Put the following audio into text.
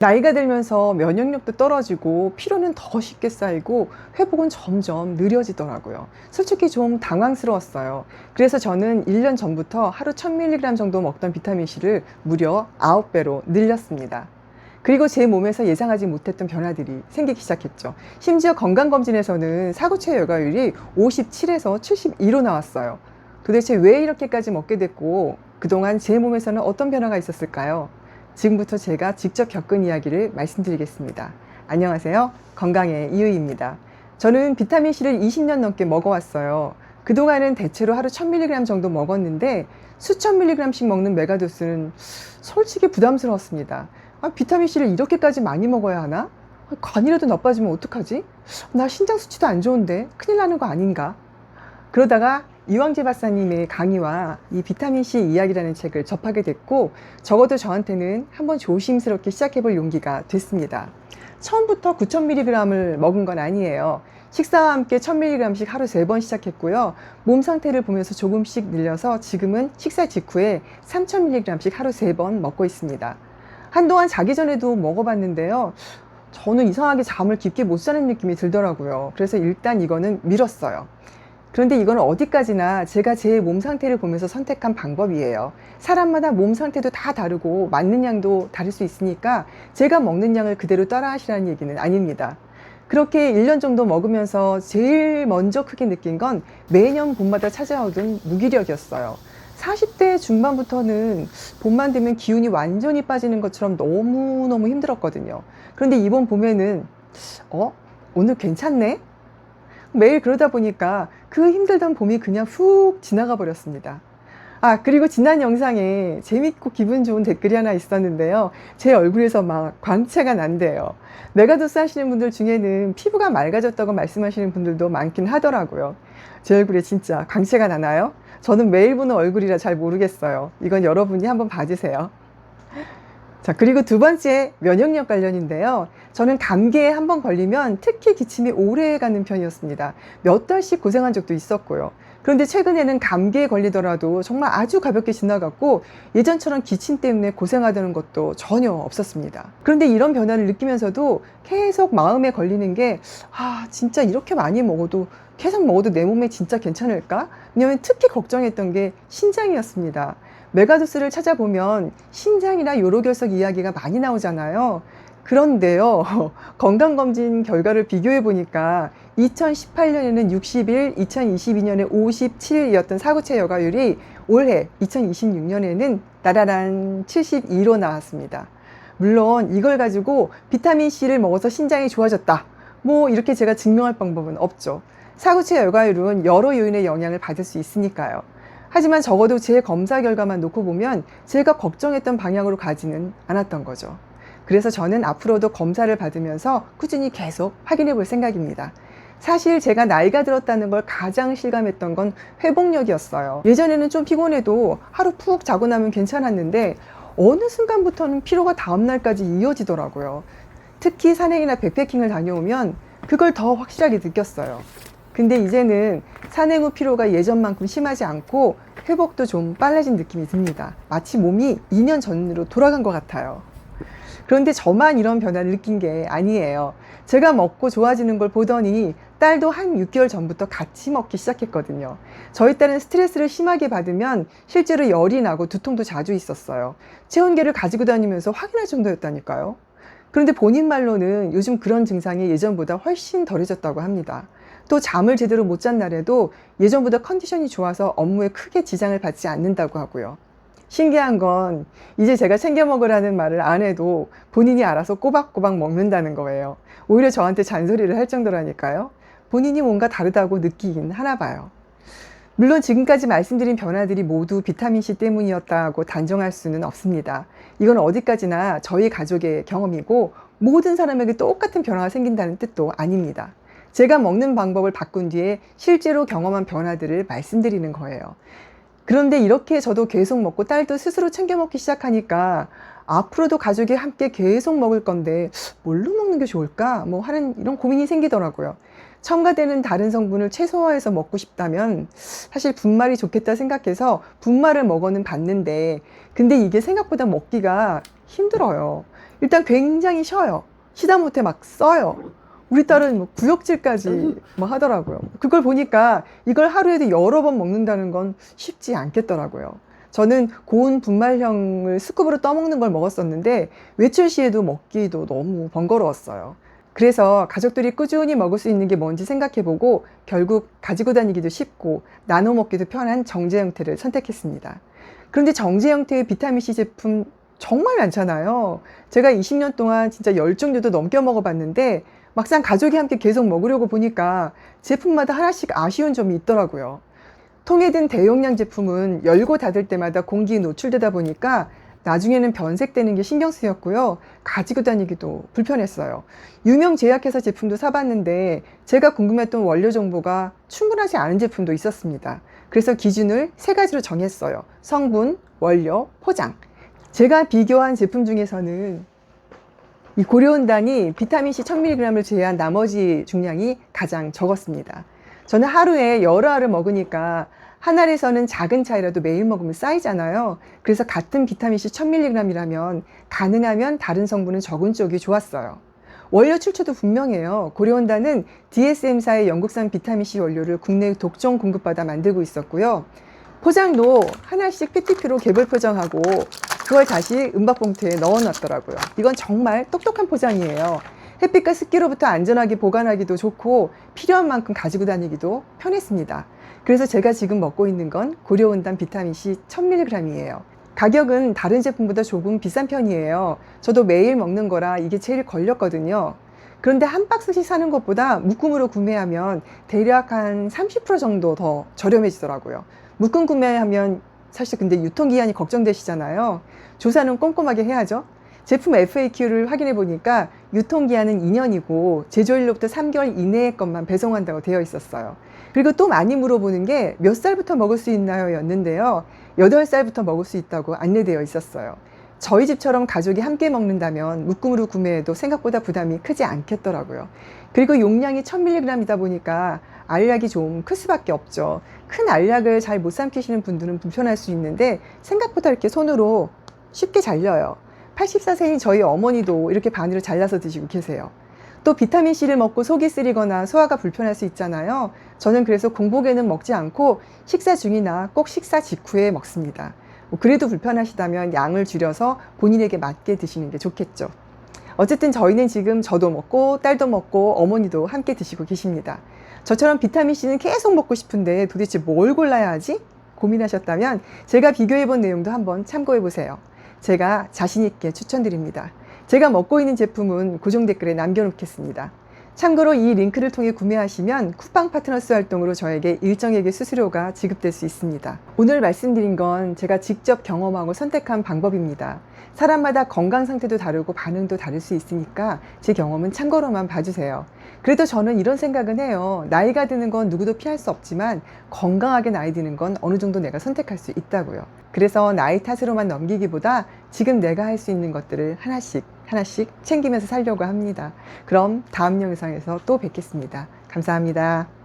나이가 들면서 면역력도 떨어지고 피로는 더 쉽게 쌓이고 회복은 점점 느려지더라고요. 솔직히 좀 당황스러웠어요. 그래서 저는 1년 전부터 하루 1000mg 정도 먹던 비타민C를 무려 9배로 늘렸습니다. 그리고 제 몸에서 예상하지 못했던 변화들이 생기기 시작했죠. 심지어 건강검진에서는 사구체 열과율이 57에서 72로 나왔어요. 도대체 왜 이렇게까지 먹게 됐고 그동안 제 몸에서는 어떤 변화가 있었을까요? 지금부터 제가 직접 겪은 이야기를 말씀드리겠습니다. 안녕하세요. 건강의 이유입니다. 저는 비타민C를 20년 넘게 먹어왔어요. 그동안은 대체로 하루 1000mg 정도 먹었는데 수천 mg씩 먹는 메가도스는 솔직히 부담스러웠습니다. 비타민C를 이렇게까지 많이 먹어야 하나? 간이라도 나빠지면 어떡하지? 나 신장 수치도 안 좋은데 큰일 나는 거 아닌가? 그러다가 이황재 박사님의 강의와 이 비타민C 이야기라는 책을 접하게 됐고, 적어도 저한테는 한번 조심스럽게 시작해볼 용기가 됐습니다. 처음부터 9000mg을 먹은 건 아니에요. 식사와 함께 1000mg씩 하루 3번 시작했고요. 몸 상태를 보면서 조금씩 늘려서 지금은 식사 직후에 3000mg씩 하루 3번 먹고 있습니다. 한동안 자기 전에도 먹어봤는데요. 저는 이상하게 잠을 깊게 못 자는 느낌이 들더라고요. 그래서 일단 이거는 미뤘어요. 그런데 이건 어디까지나 제가 제 몸 상태를 보면서 선택한 방법이에요. 사람마다 몸 상태도 다 다르고 맞는 양도 다를 수 있으니까 제가 먹는 양을 그대로 따라 하시라는 얘기는 아닙니다. 그렇게 1년 정도 먹으면서 제일 먼저 크게 느낀 건 매년 봄마다 찾아오던 무기력이었어요. 40대 중반부터는 봄만 되면 기운이 완전히 빠지는 것처럼 너무너무 힘들었거든요. 그런데 이번 봄에는 오늘 괜찮네? 매일 그러다 보니까 그 힘들던 봄이 그냥 훅 지나가 버렸습니다. 그리고 지난 영상에 재밌고 기분 좋은 댓글이 하나 있었는데요. 제 얼굴에서 막 광채가 난대요. 메가도스 하시는 분들 중에는 피부가 맑아졌다고 말씀하시는 분들도 많긴 하더라고요. 제 얼굴에 진짜 광채가 나나요? 저는 매일 보는 얼굴이라 잘 모르겠어요. 이건 여러분이 한번 봐주세요. 자, 그리고 두 번째, 면역력 관련인데요. 저는 감기에 한번 걸리면 특히 기침이 오래 가는 편이었습니다. 몇 달씩 고생한 적도 있었고요. 그런데 최근에는 감기에 걸리더라도 정말 아주 가볍게 지나갔고 예전처럼 기침 때문에 고생하다는 것도 전혀 없었습니다. 그런데 이런 변화를 느끼면서도 계속 마음에 걸리는 게 진짜 이렇게 많이 먹어도 계속 먹어도 내 몸에 진짜 괜찮을까? 왜냐면 특히 걱정했던 게 신장이었습니다. 메가도스를 찾아보면 신장이나 요로결석 이야기가 많이 나오잖아요. 그런데요, 건강검진 결과를 비교해 보니까 2018년에는 61, 2022년에 57이었던 사구체 열과율이 올해 2026년에는 따라란 72로 나왔습니다. 물론 이걸 가지고 비타민C를 먹어서 신장이 좋아졌다, 이렇게 제가 증명할 방법은 없죠. 사구체 열과율은 여러 요인의 영향을 받을 수 있으니까요. 하지만 적어도 제 검사 결과만 놓고 보면 제가 걱정했던 방향으로 가지는 않았던 거죠. 그래서 저는 앞으로도 검사를 받으면서 꾸준히 계속 확인해 볼 생각입니다. 사실 제가 나이가 들었다는 걸 가장 실감했던 건 회복력이었어요. 예전에는 좀 피곤해도 하루 푹 자고 나면 괜찮았는데 어느 순간부터는 피로가 다음날까지 이어지더라고요. 특히 산행이나 백패킹을 다녀오면 그걸 더 확실하게 느꼈어요. 근데 이제는 산행 후 피로가 예전만큼 심하지 않고 회복도 좀 빨라진 느낌이 듭니다. 마치 몸이 2년 전으로 돌아간 것 같아요. 그런데 저만 이런 변화를 느낀 게 아니에요. 제가 먹고 좋아지는 걸 보더니 딸도 한 6개월 전부터 같이 먹기 시작했거든요. 저희 딸은 스트레스를 심하게 받으면 실제로 열이 나고 두통도 자주 있었어요. 체온계를 가지고 다니면서 확인할 정도였다니까요. 그런데 본인 말로는 요즘 그런 증상이 예전보다 훨씬 덜해졌다고 합니다. 또 잠을 제대로 못 잔 날에도 예전보다 컨디션이 좋아서 업무에 크게 지장을 받지 않는다고 하고요. 신기한 건 이제 제가 챙겨 먹으라는 말을 안 해도 본인이 알아서 꼬박꼬박 먹는다는 거예요. 오히려 저한테 잔소리를 할 정도라니까요. 본인이 뭔가 다르다고 느끼긴 하나 봐요. 물론 지금까지 말씀드린 변화들이 모두 비타민C 때문이었다고 단정할 수는 없습니다. 이건 어디까지나 저희 가족의 경험이고 모든 사람에게 똑같은 변화가 생긴다는 뜻도 아닙니다. 제가 먹는 방법을 바꾼 뒤에 실제로 경험한 변화들을 말씀드리는 거예요. 그런데 이렇게 저도 계속 먹고 딸도 스스로 챙겨 먹기 시작하니까 앞으로도 가족이 함께 계속 먹을 건데 뭘로 먹는 게 좋을까? 하는 이런 고민이 생기더라고요. 첨가되는 다른 성분을 최소화해서 먹고 싶다면 사실 분말이 좋겠다 생각해서 분말을 먹어는 봤는데 근데 이게 생각보다 먹기가 힘들어요. 일단 굉장히 쉬어요. 쉬다 못해 막 써요. 우리 딸은 뭐 구역질까지 뭐 하더라고요. 그걸 보니까 이걸 하루에도 여러 번 먹는다는 건 쉽지 않겠더라고요. 저는 고운 분말형을 스쿱으로 떠먹는 걸 먹었었는데 외출 시에도 먹기도 너무 번거로웠어요. 그래서 가족들이 꾸준히 먹을 수 있는 게 뭔지 생각해보고 결국 가지고 다니기도 쉽고 나눠 먹기도 편한 정제 형태를 선택했습니다. 그런데 정제 형태의 비타민C 제품 정말 많잖아요. 제가 20년 동안 진짜 10종류도 넘게 먹어봤는데 막상 가족이 함께 계속 먹으려고 보니까 제품마다 하나씩 아쉬운 점이 있더라고요. 통에 든 대용량 제품은 열고 닫을 때마다 공기에 노출되다 보니까 나중에는 변색되는 게 신경 쓰였고요. 가지고 다니기도 불편했어요. 유명 제약회사 제품도 사봤는데 제가 궁금했던 원료 정보가 충분하지 않은 제품도 있었습니다. 그래서 기준을 3가지로 정했어요. 성분, 원료, 포장. 제가 비교한 제품 중에서는 이 고려온단이 비타민C 1000mg을 제외한 나머지 중량이 가장 적었습니다. 저는 하루에 여러 알을 먹으니까 한 알에서는 작은 차이라도 매일 먹으면 쌓이잖아요. 그래서 같은 비타민C 1000mg이라면 가능하면 다른 성분은 적은 쪽이 좋았어요. 원료 출처도 분명해요. 고려온단은 DSM사의 영국산 비타민C 원료를 국내에 독점 공급받아 만들고 있었고요. 포장도 하나씩 PTP로 개별 포장하고 그걸 다시 은박봉투에 넣어놨더라고요. 이건 정말 똑똑한 포장이에요. 햇빛과 습기로부터 안전하게 보관하기도 좋고 필요한 만큼 가지고 다니기도 편했습니다. 그래서 제가 지금 먹고 있는 건 고려온단 비타민C 1000mg이에요. 가격은 다른 제품보다 조금 비싼 편이에요. 저도 매일 먹는 거라 이게 제일 걸렸거든요. 그런데 한 박스씩 사는 것보다 묶음으로 구매하면 대략 한 30% 정도 더 저렴해지더라고요. 묶음 구매하면 사실 근데 유통기한이 걱정되시잖아요. 조사는 꼼꼼하게 해야죠. 제품 FAQ를 확인해 보니까 유통기한은 2년이고 제조일로부터 3개월 이내의 것만 배송한다고 되어 있었어요. 그리고 또 많이 물어보는 게 몇 살부터 먹을 수 있나요? 였는데요. 8살부터 먹을 수 있다고 안내되어 있었어요. 저희 집처럼 가족이 함께 먹는다면 묶음으로 구매해도 생각보다 부담이 크지 않겠더라고요. 그리고 용량이 1000mg이다 보니까 알약이 좀 클 수밖에 없죠. 큰 알약을 잘 못 삼키시는 분들은 불편할 수 있는데 생각보다 이렇게 손으로 쉽게 잘려요. 84세인 저희 어머니도 이렇게 반으로 잘라서 드시고 계세요. 또 비타민C를 먹고 속이 쓰리거나 소화가 불편할 수 있잖아요. 저는 그래서 공복에는 먹지 않고 식사 중이나 꼭 식사 직후에 먹습니다. 그래도 불편하시다면 양을 줄여서 본인에게 맞게 드시는 게 좋겠죠. 어쨌든 저희는 지금 저도 먹고 딸도 먹고 어머니도 함께 드시고 계십니다. 저처럼 비타민C는 계속 먹고 싶은데 도대체 뭘 골라야 하지? 고민하셨다면 제가 비교해본 내용도 한번 참고해보세요. 제가 자신있게 추천드립니다. 제가 먹고 있는 제품은 고정 댓글에 남겨놓겠습니다. 참고로 이 링크를 통해 구매하시면 쿠팡 파트너스 활동으로 저에게 일정액의 수수료가 지급될 수 있습니다. 오늘 말씀드린 건 제가 직접 경험하고 선택한 방법입니다. 사람마다 건강 상태도 다르고 반응도 다를 수 있으니까 제 경험은 참고로만 봐주세요. 그래도 저는 이런 생각은 해요. 나이가 드는 건 누구도 피할 수 없지만 건강하게 나이 드는 건 어느 정도 내가 선택할 수 있다고요. 그래서 나이 탓으로만 넘기기보다 지금 내가 할 수 있는 것들을 하나씩 챙기면서 살려고 합니다. 그럼 다음 영상에서 또 뵙겠습니다. 감사합니다.